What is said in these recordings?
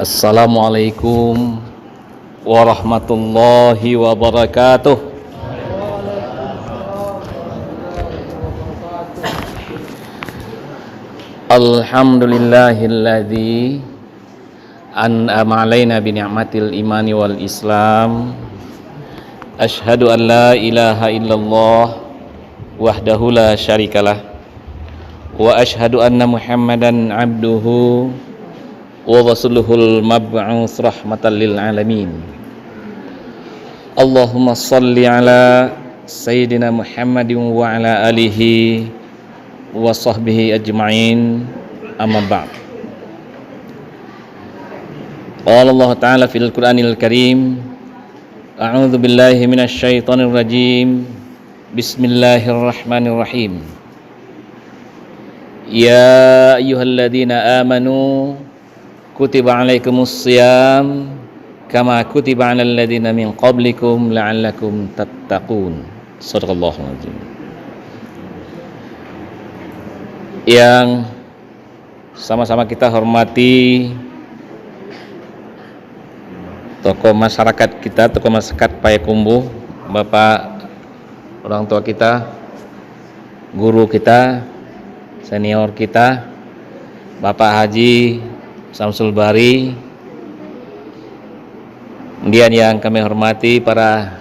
Assalamualaikum warahmatullahi wabarakatuh. Alhamdulillahilladzi an'ama alaina bi ni'matil imani wal islam. Asyhadu an la ilaha illallah wahdahu la syarikalah wa asyhadu anna Muhammadan abduhu wa rasuluhul mab'us rahmatan lil alamin. Allahumma shalli ala sayyidina Muhammadin wa ala alihi wa sahbihi ajma'in, amma ba'd. Qala Allah ta'ala fil Qur'anil Karim, a'udzu billahi minasy syaithanir rajim. Bismillahirrahmanirrahim. Ya ayyuhalladzina amanu kutiba alaikumus shiyam kama kutiba alal ladzina min qablikum la'allakum tattaqun. Shadaqallahul azim. Yang sama-sama kita hormati tokoh masyarakat kita, tokoh masyarakat Payakumbuh, Bapak orang tua kita, guru kita, senior kita, Bapak Haji Samsul Bari. Kemudian yang kami hormati para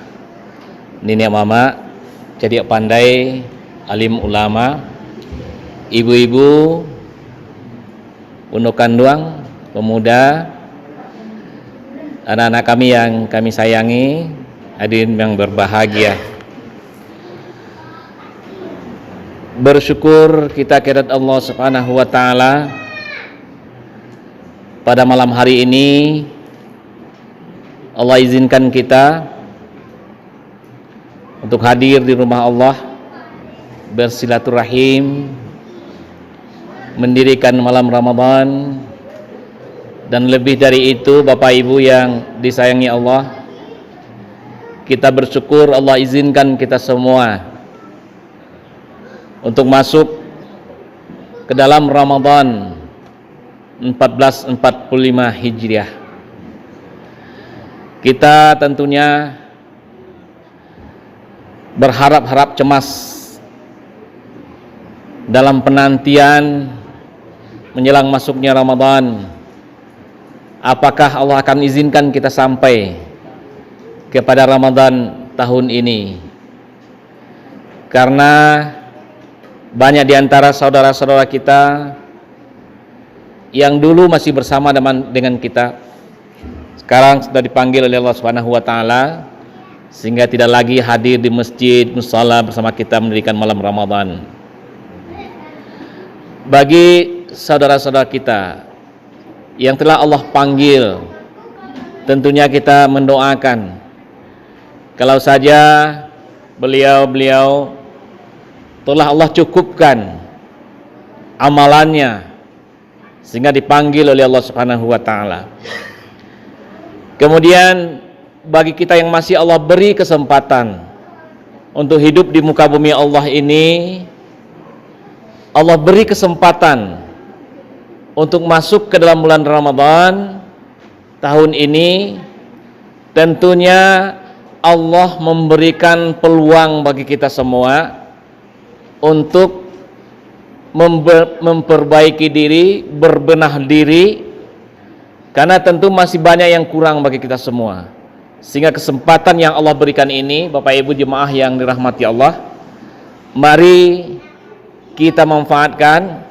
nenek mama, jadi pandai, alim ulama, ibu-ibu, unduk kanduang, pemuda, anak-anak kami yang kami sayangi, hadirin yang berbahagia. Bersyukur kita kehadirat Allah Subhanahu wa taala pada malam hari ini. Allah izinkan kita untuk hadir di rumah Allah, bersilaturahim, mendirikan malam Ramadan, dan lebih dari itu Bapak Ibu yang disayangi Allah, kita bersyukur Allah izinkan kita semua untuk masuk ke dalam Ramadan 1445 Hijriah. Kita tentunya berharap-harap cemas dalam penantian menjelang masuknya Ramadan. Apakah Allah akan izinkan kita sampai kepada Ramadan tahun ini? Karena banyak di antara saudara-saudara kita yang dulu masih bersama dengan kita, sekarang sudah dipanggil oleh Allah Subhanahu wa taala sehingga tidak lagi hadir di masjid musala bersama kita mendirikan malam Ramadan. Bagi saudara-saudara kita yang telah Allah panggil, tentunya kita mendoakan kalau saja beliau telah Allah cukupkan amalannya sehingga dipanggil oleh Allah Subhanahu wa taala. Kemudian bagi kita yang masih Allah beri kesempatan untuk hidup di muka bumi Allah ini, Allah beri kesempatan untuk masuk ke dalam bulan Ramadan tahun ini. Tentunya Allah memberikan peluang bagi kita semua untuk memperbaiki diri, berbenah diri, karena tentu masih banyak yang kurang bagi kita semua. Sehingga kesempatan yang Allah berikan ini, Bapak Ibu jemaah yang dirahmati Allah, mari kita manfaatkan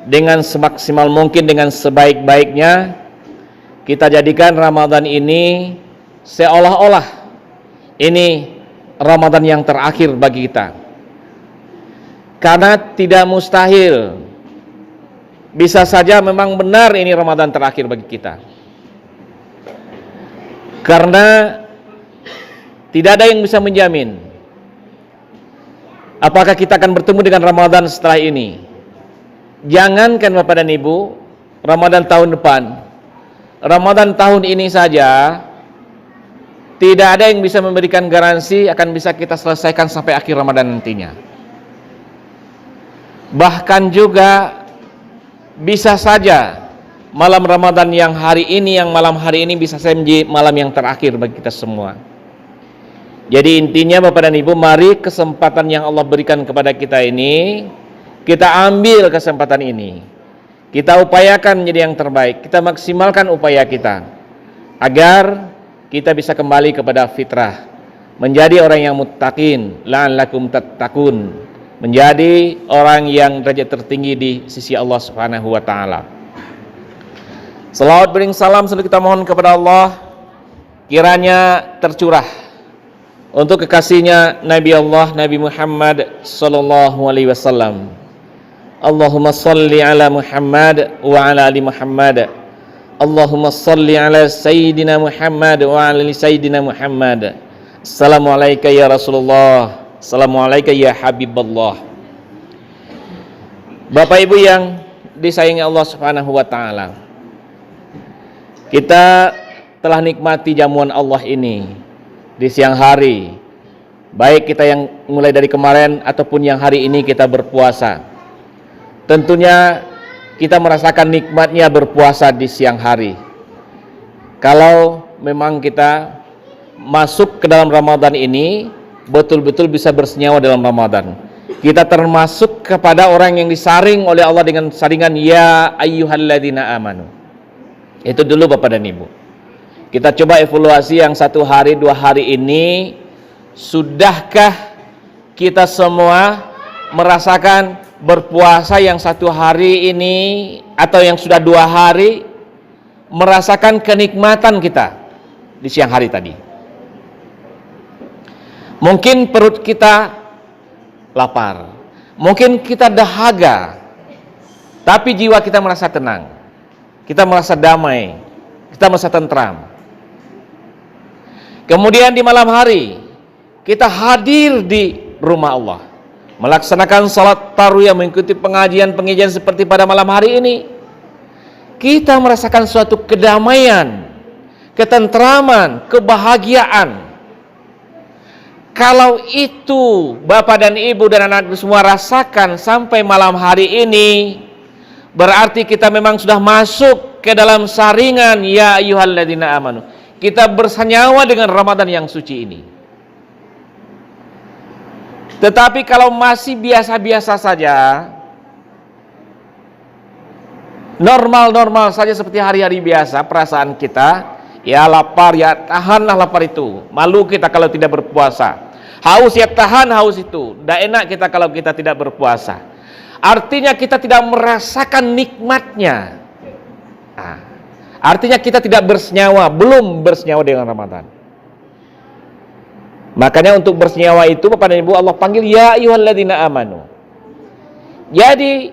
dengan semaksimal mungkin, dengan sebaik-baiknya. Kita jadikan Ramadan ini seolah-olah ini Ramadan yang terakhir bagi kita. Karena tidak mustahil, bisa saja memang benar ini Ramadan terakhir bagi kita. Karena tidak ada yang bisa menjamin apakah kita akan bertemu dengan Ramadan setelah ini. Jangankan Bapak dan Ibu, Ramadan tahun depan, Ramadan tahun ini saja tidak ada yang bisa memberikan garansi akan bisa kita selesaikan sampai akhir Ramadan nantinya. Bahkan juga bisa saja malam Ramadan yang hari ini, yang malam hari ini bisa saya menjadi malam yang terakhir bagi kita semua. Jadi intinya Bapak dan Ibu, mari kesempatan yang Allah berikan kepada kita ini, kita ambil kesempatan ini. Kita upayakan menjadi yang terbaik, kita maksimalkan upaya kita agar kita bisa kembali kepada fitrah, menjadi orang yang muttaqin, la'allakum tattaqun, menjadi orang yang derajat tertinggi di sisi Allah Subhanahu wa taala. Selawat bering salam selalu kita mohon kepada Allah, kiranya tercurah untuk kekasihnya Nabi Allah Nabi Muhammad sallallahu alaihi wasallam. Allahumma salli ala Muhammad wa ala ali Muhammad. Allahumma salli ala Sayyidina Muhammad wa ala ali Sayyidina Muhammad. Assalamualaikum ya Rasulullah. Assalamualaikum ya Habiballah. Bapak Ibu yang disayangi Allah Subhanahu wa taala, kita telah nikmati jamuan Allah ini di siang hari, baik kita yang mulai dari kemarin ataupun yang hari ini kita berpuasa. Tentunya kita merasakan nikmatnya berpuasa di siang hari. Kalau memang kita masuk ke dalam Ramadan ini, betul-betul bisa bersenyawa dalam Ramadan. Kita termasuk kepada orang yang disaring oleh Allah dengan saringan ya ayyuhalladzina amanu. Itu dulu Bapak dan Ibu. Kita coba evaluasi yang 1 hari 2 hari ini, sudahkah kita semua merasakan berpuasa yang 1 hari ini atau yang sudah 2 hari, merasakan kenikmatan kita di siang hari tadi. Mungkin perut kita lapar, mungkin kita dahaga, tapi jiwa kita merasa tenang, kita merasa damai, kita merasa tentram. Kemudian di malam hari kita hadir di rumah Allah, melaksanakan salat tarawih, mengikuti pengajian seperti pada malam hari ini. Kita merasakan suatu kedamaian, ketentraman, kebahagiaan. Kalau itu Bapak dan Ibu dan anak semua rasakan sampai malam hari ini, berarti kita memang sudah masuk ke dalam saringan ya ayyuhalladzina amanu. Kita bersenyawa dengan Ramadan yang suci ini. Tetapi kalau masih biasa-biasa saja, normal-normal saja seperti hari-hari biasa, perasaan kita, ya lapar, ya tahanlah lapar itu. Malu kita kalau tidak berpuasa. Haus, ya tahan haus itu. Tidak enak kita kalau kita tidak berpuasa. Artinya kita tidak merasakan nikmatnya. Artinya kita tidak bersenyawa, belum bersenyawa dengan Ramadan. Makanya untuk bersenyawa itu Bapak dan Ibu, Allah panggil ya ayyuhalladzina amanu. Jadi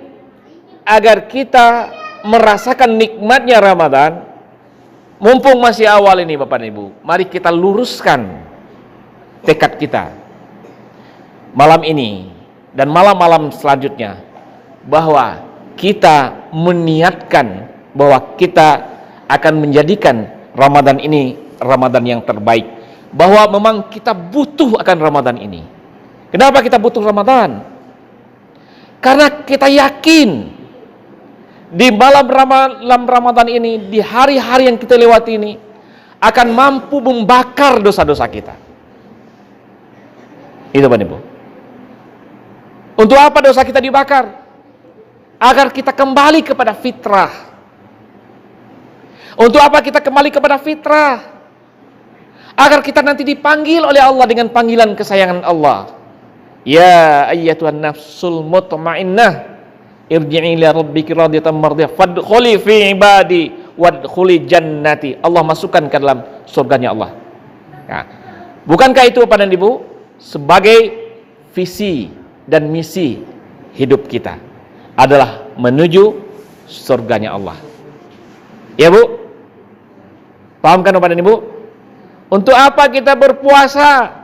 agar kita merasakan nikmatnya Ramadan, mumpung masih awal ini Bapak dan Ibu, mari kita luruskan tekad kita malam ini dan malam-malam selanjutnya, bahwa kita meniatkan bahwa kita akan menjadikan Ramadan ini Ramadan yang terbaik, bahwa memang kita butuh akan Ramadan ini. Kenapa kita butuh Ramadan? Karena kita yakin di malam Ramadan ini, di hari-hari yang kita lewati ini, akan mampu membakar dosa-dosa kita. Itu Bapak Ibu. Untuk apa dosa kita dibakar? Agar kita kembali kepada fitrah. Untuk apa kita kembali kepada fitrah? Agar kita nanti dipanggil oleh Allah dengan panggilan kesayangan Allah. Ya ayyatuhan nafsul mutmainnah, irji'i ila rabbiki radiyatan mardiyah fadkhuli fi ibadi wadkhuli jannati. Allah masukkan ke dalam surganya Allah. Nah, bukankah itu Bapak dan Ibu sebagai visi dan misi hidup kita adalah menuju surganya Allah? Ya Bu, paham kan Bapak dan Ibu? Untuk apa kita berpuasa?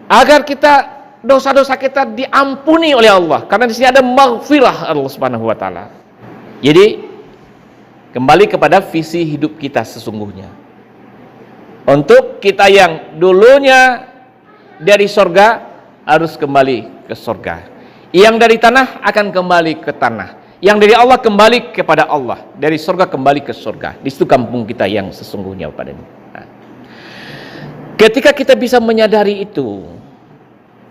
Agar kita, dosa-dosa kita diampuni oleh Allah, karena di sini ada maghfirah Allah Subhanahu wa taala. Jadi kembali kepada visi hidup kita sesungguhnya. Untuk kita yang dulunya dari surga harus kembali ke surga. Yang dari tanah akan kembali ke tanah. Yang dari Allah kembali kepada Allah, dari surga kembali ke surga. Di situ kampung kita yang sesungguhnya Bapak dan Ibu. Nah, ketika kita bisa menyadari itu,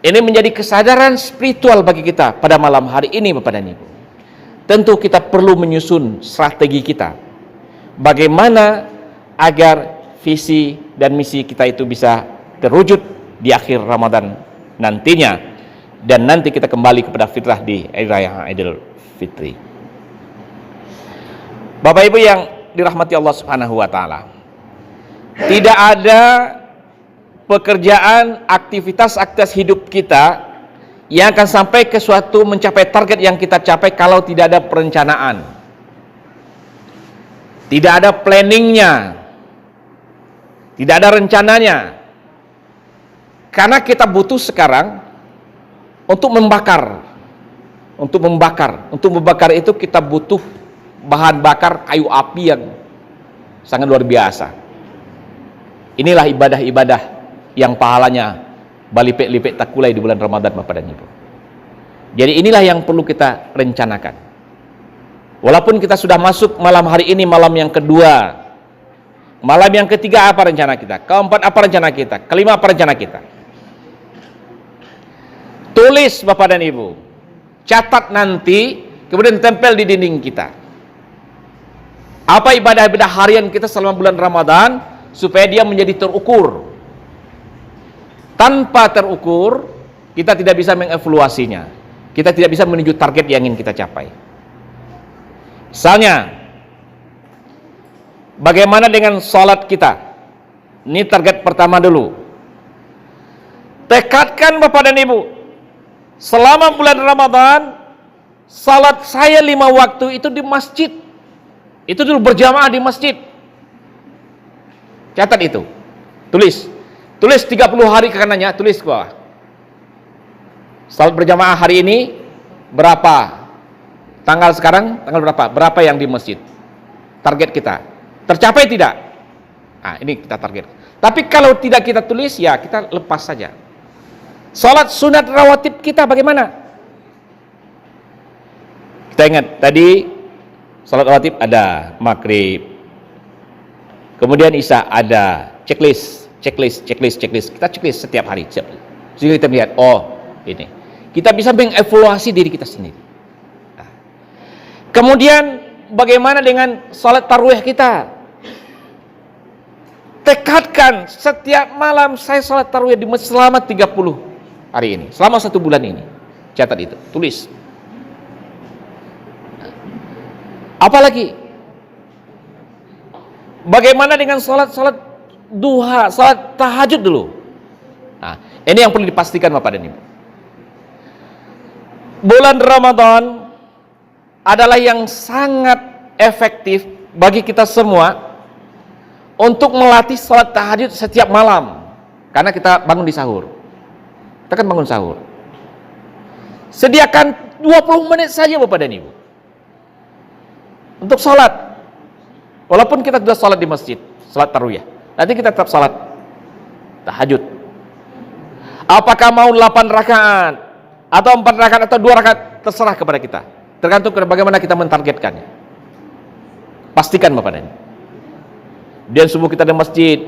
ini menjadi kesadaran spiritual bagi kita pada malam hari ini Bapak dan Ibu. Tentu kita perlu menyusun strategi kita. Bagaimana agar visi dan misi kita itu bisa terwujud di akhir Ramadan nantinya, dan nanti kita kembali kepada fitrah di hari raya Idul Fitri. Bapak Ibu yang dirahmati Allah Subhanahu wa taala, tidak ada pekerjaan, aktivitas hidup kita yang akan sampai ke suatu mencapai target yang kita capai kalau tidak ada perencanaan, tidak ada planningnya, tidak ada rencananya. Karena kita butuh sekarang untuk membakar. Untuk membakar itu kita butuh bahan bakar kayu api yang sangat luar biasa. Inilah ibadah-ibadah yang pahalanya berlipat-lipat tak kulai di bulan Ramadan Bapak dan Ibu. Jadi inilah yang perlu kita rencanakan. Walaupun kita sudah masuk malam hari ini, malam yang kedua, malam yang ketiga, apa rencana kita? Keempat, apa rencana kita? Kelima, apa rencana kita? Tulis Bapak dan Ibu, catat nanti, kemudian tempel di dinding kita. Apa ibadah-ibadah harian kita selama bulan Ramadan, supaya dia menjadi terukur. Tanpa terukur, kita tidak bisa mengevaluasinya. Kita tidak bisa menuju target yang ingin kita capai. Misalnya, bagaimana dengan sholat kita? Ini target pertama dulu. Tekadkan Bapak dan Ibu, selama bulan Ramadan, salat saya 5 waktu itu di masjid. Itu dulu berjamaah di masjid. Catat itu. Tulis 30 hari ke kanannya, tulis ke bawah. Salat berjamaah hari ini berapa? Tanggal sekarang, tanggal berapa? Berapa yang di masjid? Target kita. Tercapai tidak? Nah, ini kita target. Tapi kalau tidak kita tulis, ya kita lepas saja. Salat sunat rawatib kita bagaimana? Kita ingat tadi salat rawatib ada maghrib, kemudian isya ada checklist. Kita checklist setiap hari. Sehingga kita melihat, oh ini. Kita bisa mengevaluasi diri kita sendiri. Nah. Kemudian bagaimana dengan salat tarawih kita? Tekadkan setiap malam saya salat tarawih di masjid selama 30 hari ini, selama 1 bulan ini. Catat itu, tulis. Apalagi, bagaimana dengan salat duha, salat tahajud dulu. Nah, ini yang perlu dipastikan Bapak dan Ibu. Bulan Ramadan adalah yang sangat efektif bagi kita semua untuk melatih salat tahajud setiap malam, karena kita bangun di sahur. Kita kan bangun sahur. Sediakan 20 menit saja Bapak dan Ibu untuk salat. Walaupun kita sudah salat di masjid, salat tarawih, nanti kita tetap salat tahajud. Apakah mau 8 rakaat atau 4 rakaat atau 2 rakaat, terserah kepada kita. Tergantung kepada bagaimana kita mentargetkannya. Pastikan Bapak dan Ibu. Dan subuh kita di masjid,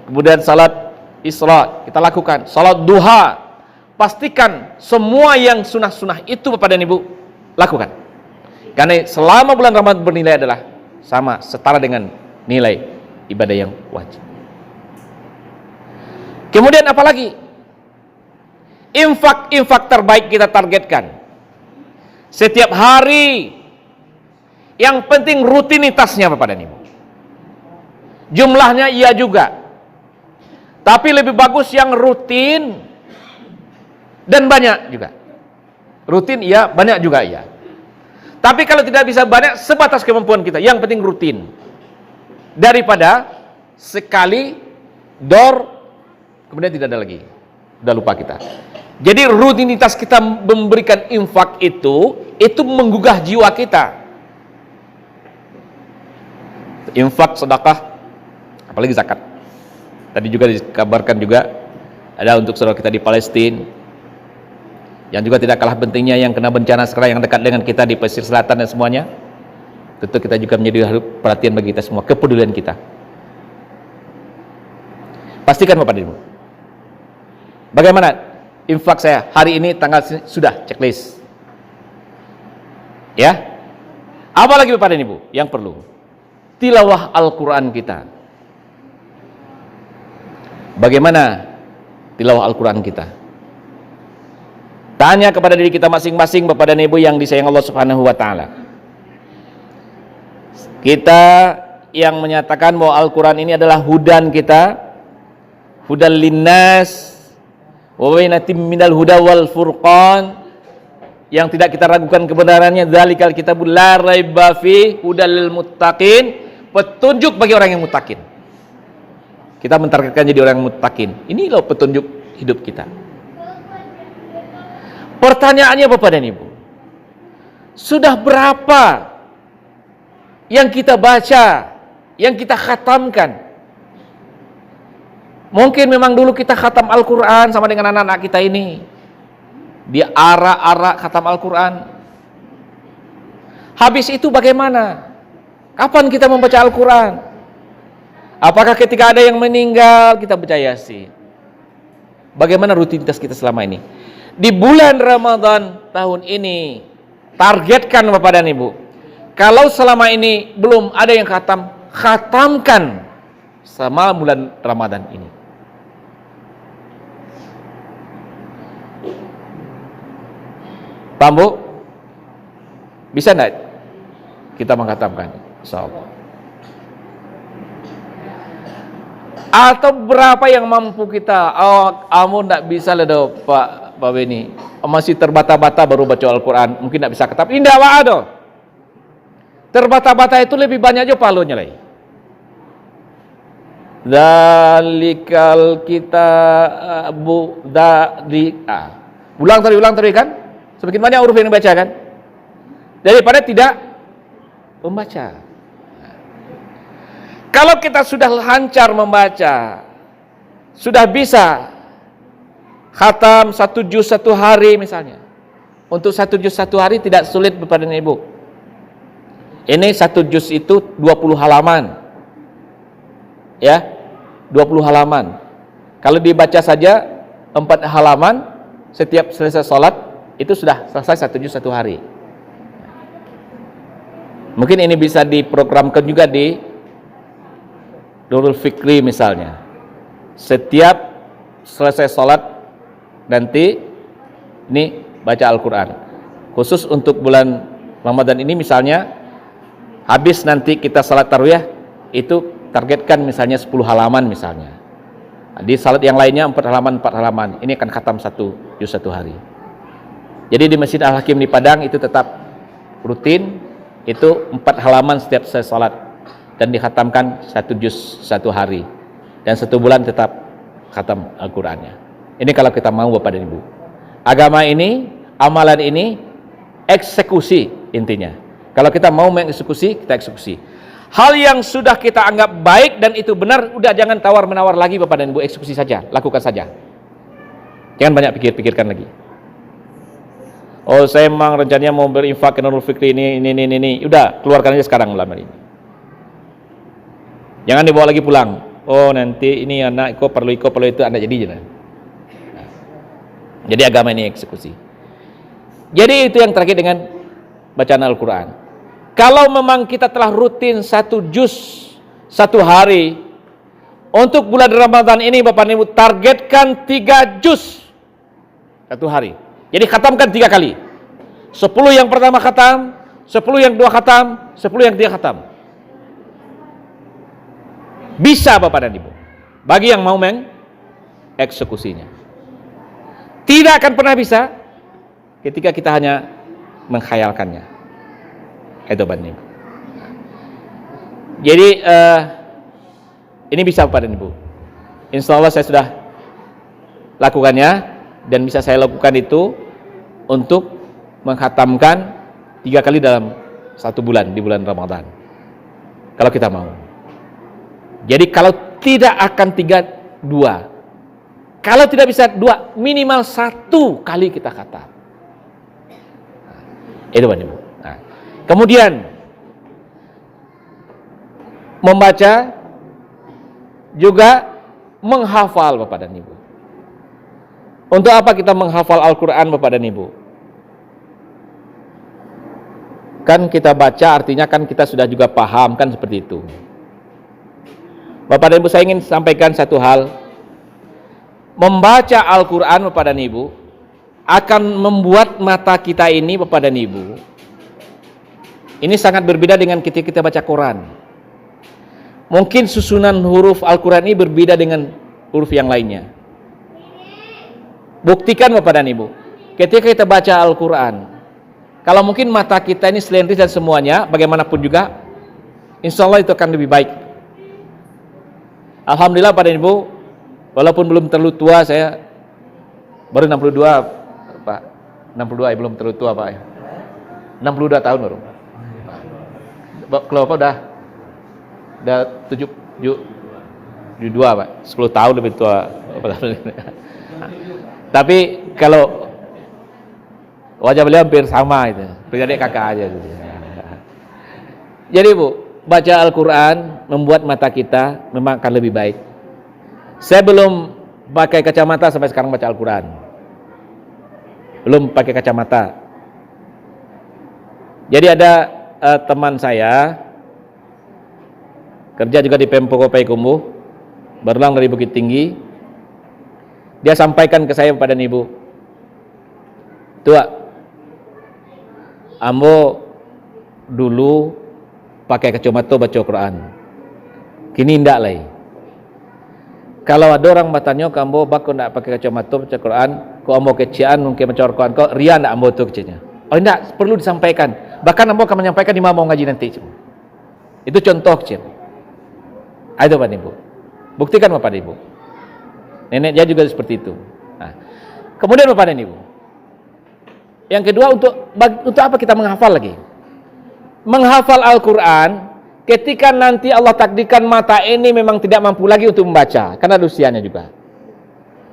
kemudian salat isra kita lakukan, salat duha. Pastikan semua yang sunah-sunah itu Bapak dan Ibu lakukan. Karena selama bulan Ramadan bernilai adalah sama, setara dengan nilai ibadah yang wajib. Kemudian apalagi? Infak terbaik kita targetkan. Setiap hari. Yang penting rutinitasnya Bapak dan Ibu. Jumlahnya iya juga. Tapi lebih bagus yang rutin dan banyak juga. Rutin iya, banyak juga iya. Tapi kalau tidak bisa banyak, sebatas kemampuan kita. Yang penting rutin. Daripada sekali dor, kemudian tidak ada lagi. Udah lupa kita. Jadi rutinitas kita memberikan infak itu menggugah jiwa kita. Infak, sedekah, apalagi zakat. Tadi juga dikabarkan juga ada untuk saudara kita di Palestina. Yang juga tidak kalah pentingnya yang kena bencana sekarang yang dekat dengan kita di pesisir selatan dan semuanya. Tentu kita juga menjadi perhatian bagi kita semua, kepedulian kita. Pastikan Bapak dan Ibu. Bagaimana infak saya hari ini tanggal sudah checklist. Ya. Apa lagi Bapak dan Ibu yang perlu? Tilawah Al-Qur'an kita. Bagaimana tilawah Al-Qur'an kita? Tanya kepada diri kita masing-masing Bapak dan Ibu yang disayang Allah Subhanahu wa taala. Kita yang menyatakan bahwa Al-Qur'an ini adalah hudan kita, hudan linnas, wa bainatim minal huda wal furqan, yang tidak kita ragukan kebenarannya, dzalikal kitabul la raiba fi hudal lil muttaqin, petunjuk bagi orang yang muttaqin. Kita mentargetkan jadi orang yang muttaqin. Ini loh petunjuk hidup kita. Pertanyaannya Bapak dan Ibu, sudah berapa yang kita baca, yang kita khatamkan? Mungkin memang dulu kita khatam Al-Quran sama dengan anak-anak kita ini, dia arak-arak khatam Al-Quran. Habis itu bagaimana? Kapan kita membaca Al-Quran? Apakah ketika ada yang meninggal kita baca Yasin? Bagaimana rutinitas kita selama ini? Di bulan Ramadan tahun ini, targetkan Bapak dan Ibu, kalau selama ini belum ada yang khatamkan sama bulan Ramadan ini. Paham Bu? Bisa enggak kita mengkhatamkan? Insyaallah. Atau berapa yang mampu kita? Oh, kamu enggak bisa lah do, Pak Beni. Masih terbata-bata baru baca Al-Quran. Mungkin enggak bisa khatam. Indah wa'ado. Terbata-bata itu lebih banyak aja palunya lagi. Dzalikal kitabu dzalika. Ulang tadi kan? Semakin banyak huruf yang dibaca kan? Daripada tidak membaca. Kalau kita sudah lancar membaca, sudah bisa khatam 1 juz 1 hari misalnya. Untuk 1 juz 1 hari tidak sulit Bapak dan Ibu. Ini 1 juz itu 20 halaman. Ya, 20 halaman. Kalau dibaca saja 4 halaman setiap selesai sholat, itu sudah selesai 1 juz 1 hari. Mungkin ini bisa diprogramkan juga di Nurul Fikri misalnya. Setiap selesai sholat nanti ini baca Al-Quran. Khusus untuk bulan Ramadan ini misalnya, habis nanti kita salat tarawih itu targetkan misalnya 10 halaman misalnya. Di salat yang lainnya 4 halaman. Ini akan khatam 1 juz 1 hari. Jadi di Masjid Al-Hakim di Padang itu tetap rutin, itu 4 halaman setiap selesai salat dan dikhatamkan 1 juz 1 hari. Dan 1 bulan tetap khatam Al-Qur'annya. Ini kalau kita mau Bapak dan Ibu. Agama ini, amalan ini eksekusi intinya. Kalau kita mau mengeksekusi, kita eksekusi. Hal yang sudah kita anggap baik dan itu benar, udah jangan tawar-menawar lagi Bapak dan Ibu, eksekusi saja, lakukan saja. Jangan banyak pikirkan lagi. Oh, saya memang rencananya mau berinfak ke Nurul Fikri ini. Udah, keluarkan aja sekarang malam ini. Jangan dibawa lagi pulang. Oh, nanti ini anak perlu itu Anda jadi jangan. Jadi agama ini eksekusi. Jadi itu yang terakhir dengan bacaan Al-Quran. Kalau memang kita telah rutin 1 juz 1 hari, untuk bulan Ramadan ini Bapak Ibu targetkan 3 juz 1 hari. Jadi khatamkan 3 kali. 10 yang pertama khatam, 10 yang kedua khatam, 10 yang ketiga khatam. Bisa Bapak dan Ibu. Bagi yang mau mengeksekusinya. Tidak akan pernah bisa ketika kita hanya menghayalkannya. Itu Bapak dan Ibu. Jadi ini bisa Bapak dan Ibu. Insya Allah saya sudah lakukannya dan bisa saya lakukan itu untuk menghatamkan 3 kali dalam 1 bulan di bulan Ramadan. Kalau kita mau. Jadi kalau tidak akan 3, 2. Kalau tidak bisa 2, minimal 1 kali kita khatam. Itu Bapak Ibu. Nah, kemudian membaca juga menghafal Bapak dan Ibu. Untuk apa kita menghafal Al-Quran Bapak dan Ibu? Kan kita baca artinya kan kita sudah juga paham kan seperti itu. Bapak dan Ibu, saya ingin sampaikan satu hal. Membaca Al-Quran Bapak dan Ibu akan membuat mata kita ini Bapak dan Ibu, ini sangat berbeda dengan ketika kita baca Quran. Mungkin susunan huruf Al-Quran ini berbeda dengan huruf yang lainnya. Buktikan Bapak dan Ibu, ketika kita baca Al-Quran, kalau mungkin mata kita ini selentris dan semuanya, bagaimanapun juga, insya Allah itu akan lebih baik. Alhamdulillah Bapak dan Ibu, walaupun belum terlalu tua, saya baru 62 Pak, 62 belum terlalu tua Pak, 62 tahun baru. Kalau Bapak udah 72 Pak, 10 tahun lebih tua. Tapi kalau wajah beliau hampir sama itu, beda kakak aja gitu. Jadi Bu, baca Al-Quran membuat mata kita memang akan lebih baik. Saya belum pakai kacamata sampai sekarang baca Al-Quran. Belum pakai kacamata. Jadi ada teman saya kerja juga di Pemprov Payakumbuh, berulang dari Bukit Tinggi. Dia sampaikan ke saya pada Ibu, Tua, ambo dulu pakai kacamata baca Quran, kini ndak lagi. Kalau ada orang bertanya, kamu bakal nak pakai kacamata baca Quran, kau ambo kecian mungkin baca Quran, kau ria nak ambo tu kecilnya? Oh tidak, perlu disampaikan. Bahkan ambo akan menyampaikan di mana mau ngaji nanti. Itu contoh kecil. Ayo Bapak Ibu, buktikan Bapak Ibu. Nenek dia juga seperti itu. Nah, kemudian Bapak dan Ibu, yang kedua untuk apa kita menghafal lagi? Menghafal Al-Quran ketika nanti Allah takdirkan mata ini memang tidak mampu lagi untuk membaca karena usianya juga.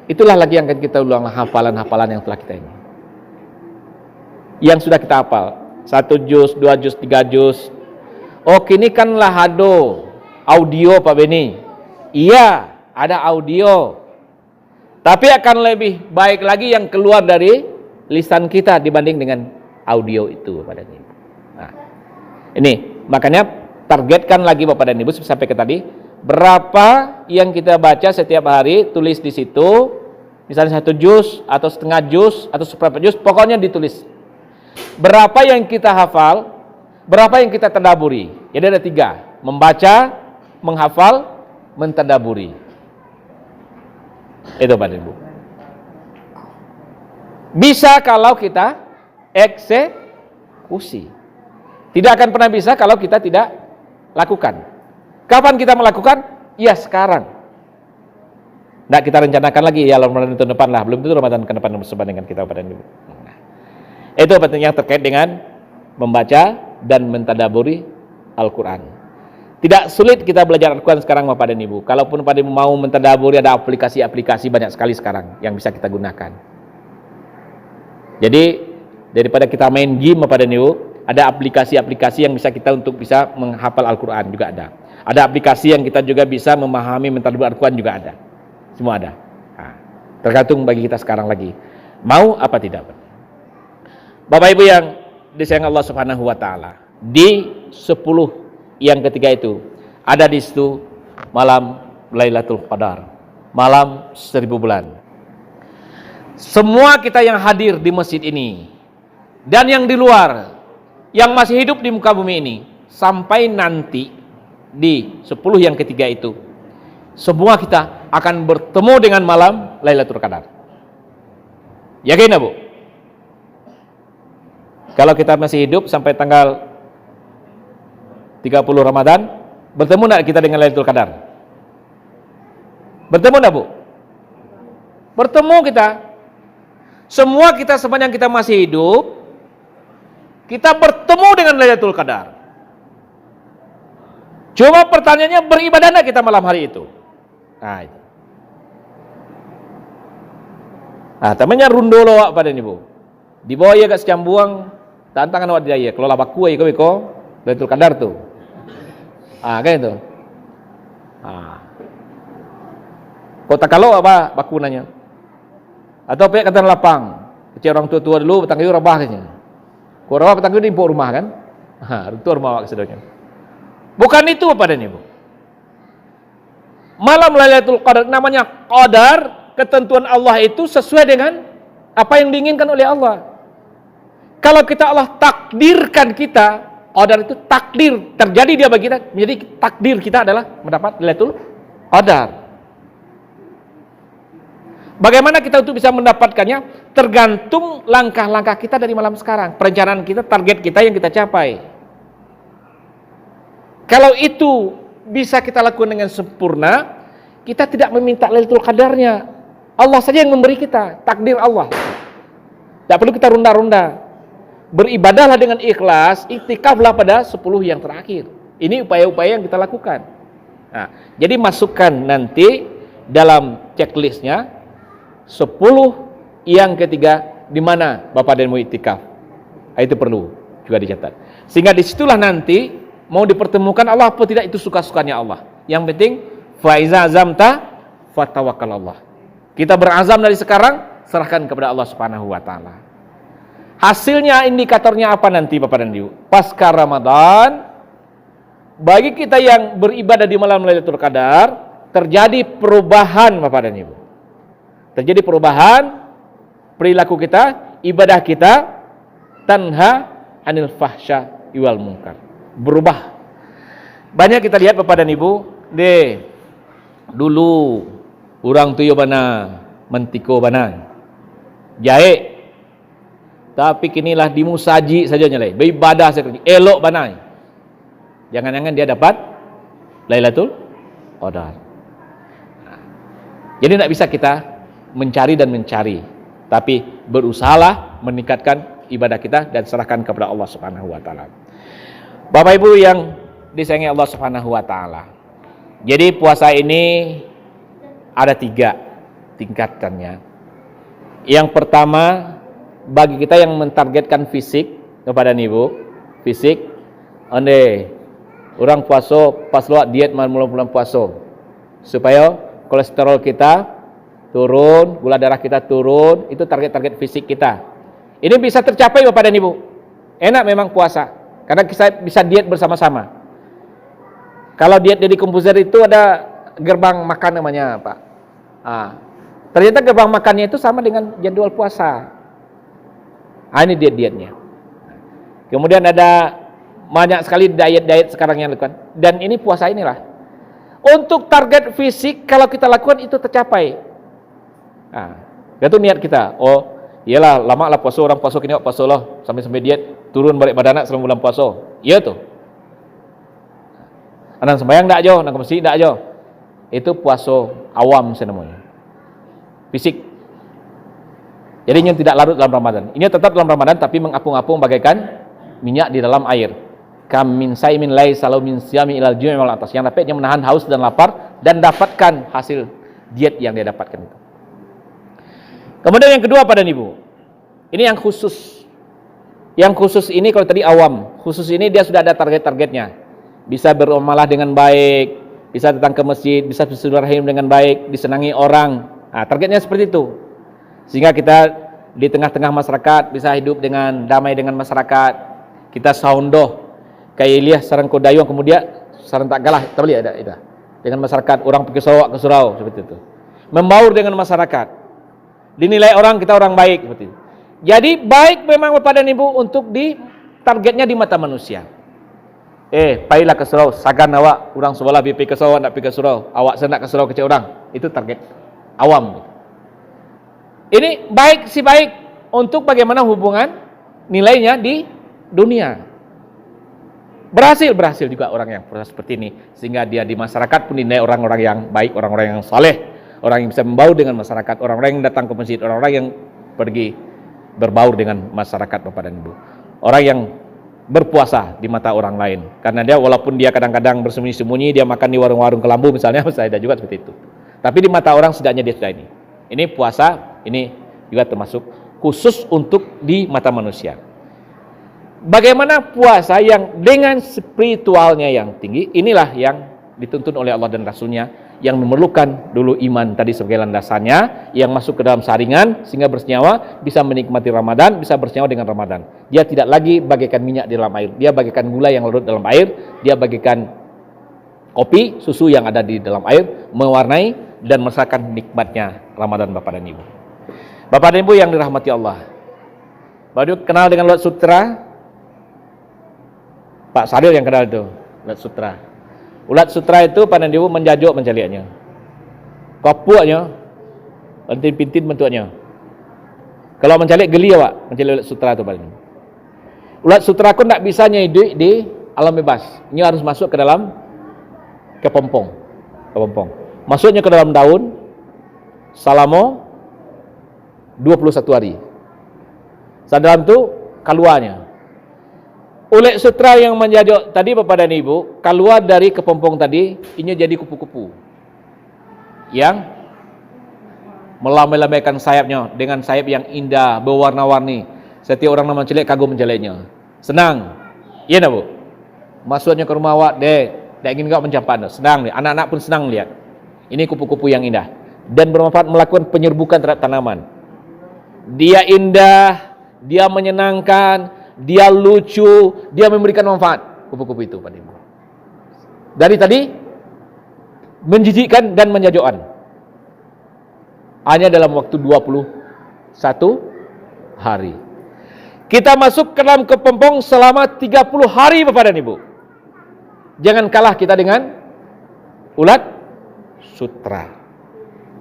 Itulah lagi yang akan kita ulang, hafalan-hafalan yang telah kita ini, yang sudah kita hafal 1 juz, 2 juz, 3 juz. Oh kini kanlah ada audio Pak Beni. Iya, ada audio. Tapi akan lebih baik lagi yang keluar dari lisan kita dibanding dengan audio itu Bapak dan Ibu. Nah, ini makanya targetkan lagi Bapak dan Ibu sampai ke tadi, berapa yang kita baca setiap hari, tulis di situ, misalnya 1 juz atau setengah juz atau seperempat juz, pokoknya ditulis. Berapa yang kita hafal, berapa yang kita tadaburi. Jadi ada 3, membaca, menghafal, mentadaburi. Itu Bapak Ibu. Bisa kalau kita eksekusi. Tidak akan pernah bisa kalau kita tidak lakukan. Kapan kita melakukan? Ya sekarang. Nah kita rencanakan lagi ya Ramadan tahun depan lah. Belum tentu Ramadan ke depan bersama dengan kita Bapak Ibu. Nah, itu pentingnya terkait dengan membaca dan mentadaburi Al-Quran. Tidak sulit kita belajar Al-Quran sekarang Bapak dan Ibu. Kalaupun Bapak Ibu mau mentadaburi, ada aplikasi-aplikasi banyak sekali sekarang yang bisa kita gunakan. Jadi daripada kita main game Bapak dan Ibu, ada aplikasi-aplikasi yang bisa kita untuk bisa menghafal Al-Quran juga ada. Ada aplikasi yang kita juga bisa memahami mentadaburi Al-Quran juga ada. Semua ada. Nah, tergantung bagi kita sekarang lagi. Mau apa tidak? Bapak Ibu yang disayang Allah Subhanahu wa taala, di 10 yang ketiga itu ada di situ malam Lailatul Qadar, malam 1000 bulan. Semua kita yang hadir di masjid ini dan yang di luar, yang masih hidup di muka bumi ini, sampai nanti di 10 yang ketiga itu, semua kita akan bertemu dengan malam Lailatul Qadar. Yakin ya Bu? Kalau kita masih hidup sampai tanggal 30 Ramadan, bertemu enggak kita dengan Lailatul Qadar? Bertemu enggak Bu? Bertemu kita. Semua kita sepanjang kita masih hidup, kita bertemu dengan Lailatul Qadar. Cuma pertanyaannya, beribadah enggak kita malam hari itu? Nah itu. Nah, temannya rundo loak pada Ibu. Di bawah ya gak secambuang, tantangan awak dia kelola baku ai ko Lailatul Qadar tu. Kan itu. Kota kalau apa baku nanya. Atau pihak kata lapang. Kecil orang tua-tua dulu petang kayu rabah katanya. Kau rabah petang kayu di impor rumah kan? Itu rumah awak kesedanya. Bukan itu apa dan Ibu. Malam Lailatul Qadar namanya qadar, ketentuan Allah itu sesuai dengan apa yang diinginkan oleh Allah. Kalau kita Allah takdirkan kita, qadar itu takdir, terjadi dia bagi kita, menjadi takdir kita adalah mendapat Lailatul Qadar. Bagaimana kita untuk bisa mendapatkannya? Tergantung langkah-langkah kita dari malam sekarang, perencanaan kita, target kita yang kita capai. Kalau itu bisa kita lakukan dengan sempurna, kita tidak meminta Lailatul Qadarnya. Allah saja yang memberi kita, takdir Allah. Tidak perlu kita runda-runda. Beribadahlah dengan ikhlas, iktikaflah pada 10 yang terakhir. Ini upaya-upaya yang kita lakukan. Nah, jadi masukkan nanti dalam checklistnya 10 yang ketiga di mana Bapak dan Ibu iktikaf. Itu perlu juga dicatat. Sehingga disitulah nanti mau dipertemukan Allah apa tidak itu suka-sukanya Allah. Yang penting faiza azamta fatawakkal Allah. Kita berazam dari sekarang, serahkan kepada Allah Subhanahu wa taala. Hasilnya, indikatornya apa nanti Bapak dan Ibu? Pasca Ramadan, bagi kita yang beribadah di malam Lailatul Qadar, terjadi perubahan Bapak dan Ibu. Terjadi perubahan perilaku kita, ibadah kita, tanha anil fahsya wal munkar. Berubah. Banyak kita lihat Bapak dan Ibu, dulu orang tuyo bana, mentiko bana, jahe. Tapi kinilah dimusaji saja nyalai, beribadah saja, elok bana. Jangan-jangan dia dapat Lailatul Qadar. Jadi tidak bisa kita mencari dan mencari, tapi berusahalah meningkatkan ibadah kita dan serahkan kepada Allah Subhanahu wa taala. Bapak Ibu yang disayangi Allah Subhanahu wa taala. Jadi puasa ini ada 3 tingkatannya. Yang pertama, bagi kita yang mentargetkan fisik kepada Ibu, fisik, orang puasa pas luat diet bulan puasa supaya kolesterol kita turun, gula darah kita turun, itu target-target fisik kita. Ini bisa tercapai Bapak dan Ibu. Enak memang puasa, karena kita bisa diet bersama-sama. Kalau diet dari Komposer itu ada gerbang makan namanya Pak. Ternyata gerbang makannya itu sama dengan jadwal puasa. Ini diet-dietnya. Kemudian ada banyak sekali diet-diet sekarang yang lakukan. Dan ini puasa inilah. Untuk target fisik kalau kita lakukan itu tercapai. Itu niat kita. Oh, iyalah lama lah puasa, orang puasa kini puasa loh sampai diet turun balik badan selama bulan puasa. Iya tuh. Anak sembahyang ndak aja, nak ke masjid ndak aja. Itu puasa awam namanya. Fisik. Jadi yang tidak larut dalam Ramadan. Ini tetap dalam Ramadan tapi mengapung-apung bagaikan minyak di dalam air. Kam min saimin laisa lahu min siyami ilal ju'i wal atas. Yang dapatnya menahan haus dan lapar dan dapatkan hasil diet yang dia dapatkan itu. Kemudian yang kedua pada Ibu. Ini yang khusus. Yang khusus ini kalau tadi awam, khusus ini dia sudah ada target-targetnya. Bisa beramalah dengan baik, bisa datang ke masjid, bisa bersilaturahim dengan baik, disenangi orang. Targetnya seperti itu. Sehingga kita di tengah-tengah masyarakat bisa hidup dengan damai dengan masyarakat. Kita saundoh kayak Ilyas sarang kodayong kemudian sarang tak galah terbeli ada itu. Dengan masyarakat orang pergi Sarawak ke surau seperti itu. Membaur dengan masyarakat. Dinilai orang kita orang baik seperti itu. Jadi baik memang Bapak dan Ibu untuk di targetnya di mata manusia. Pailah ke surau, sagan awak orang sebelah BP ke surau nak pergi ke surau. Awak sendak ke surau kecil orang. Itu target awam. Ini baik si baik untuk bagaimana hubungan nilainya di dunia. Berhasil juga orang yang proses seperti ini sehingga dia di masyarakat pun dinilai orang-orang yang baik, orang-orang yang saleh, orang yang bisa membaur dengan masyarakat, orang-orang yang datang ke masjid, orang-orang yang pergi berbaur dengan masyarakat Bapak dan Ibu. Orang yang berpuasa di mata orang lain karena dia walaupun dia kadang-kadang bersembunyi-sembunyi dia makan di warung-warung kelambu misalnya, saya ada juga seperti itu. Tapi di mata orang setidaknya dia sudah ini. Ini puasa, ini juga termasuk khusus untuk di mata manusia. Bagaimana puasa yang dengan spiritualnya yang tinggi, inilah yang dituntun oleh Allah dan Rasulnya, yang memerlukan dulu iman tadi sebagai landasannya, yang masuk ke dalam saringan sehingga bersenyawa, bisa menikmati Ramadan, bisa bersenyawa dengan Ramadan. Dia tidak lagi bagaikan minyak di dalam air, dia bagaikan gula yang larut dalam air, dia bagaikan kopi, susu yang ada di dalam air, mewarnai dan merasakan nikmatnya Ramadan, Bapak dan Ibu. Bapak dan Ibu yang dirahmati Allah, baru kenal dengan Ulat Sutra? Pak Sadil yang kenal itu Ulat Sutra. Ulat Sutra itu Pak dan Ibu menjajuk mencaliannya, kopuknya, pintin-pintin bentuknya. Kalau mencalik geli ya Pak, mencalik Ulat Sutra itu paling. Ulat Sutra pun tidak bisa hidup di alam bebas, ini harus masuk ke dalam kepompong. Masuknya ke dalam daun selama 21 hari. Saat dalam itu keluarnya. Ulat Sutra yang menjajuk tadi Bapak dan Ibu, keluar dari kepompong tadi, ini jadi kupu-kupu yang melambai-lambaikan sayapnya dengan sayap yang indah, berwarna-warni. Setiap orang nama celik kagum menjaliknya. Senang, iya nak Bu? Masuknya ke rumah awak, dia ingin kau mencampan, senang nih. Anak-anak pun senang lihat. Ini kupu-kupu yang indah dan bermanfaat melakukan penyerbukan terhadap tanaman. Dia indah, dia menyenangkan, dia lucu, dia memberikan manfaat. Kupu-kupu itu Pak Ibu. Dari tadi menjijikkan dan menjajokkan. Hanya dalam waktu 21 hari. Kita masuk ke dalam kepompong selama 30 hari Bapak dan Ibu. Jangan kalah kita dengan Ulat Sutra.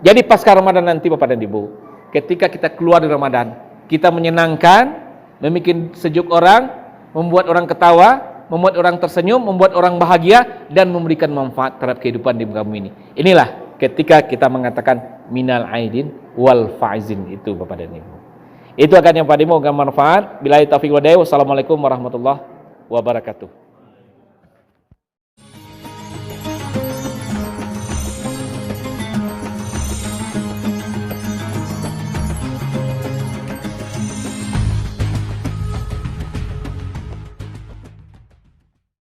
Jadi pasca Ramadan nanti Bapak dan Ibu, ketika kita keluar dari Ramadan, kita menyenangkan, membuat sejuk orang, membuat orang ketawa, membuat orang tersenyum, membuat orang bahagia, dan memberikan manfaat terhadap kehidupan di bumi ini. Inilah ketika kita mengatakan minal aidin wal faizin itu Bapak dan Ibu. Itu akan yang Pak Dimo, manfaat. Billahi taufiq wal hidayah. Wassalamualaikum warahmatullahi wabarakatuh.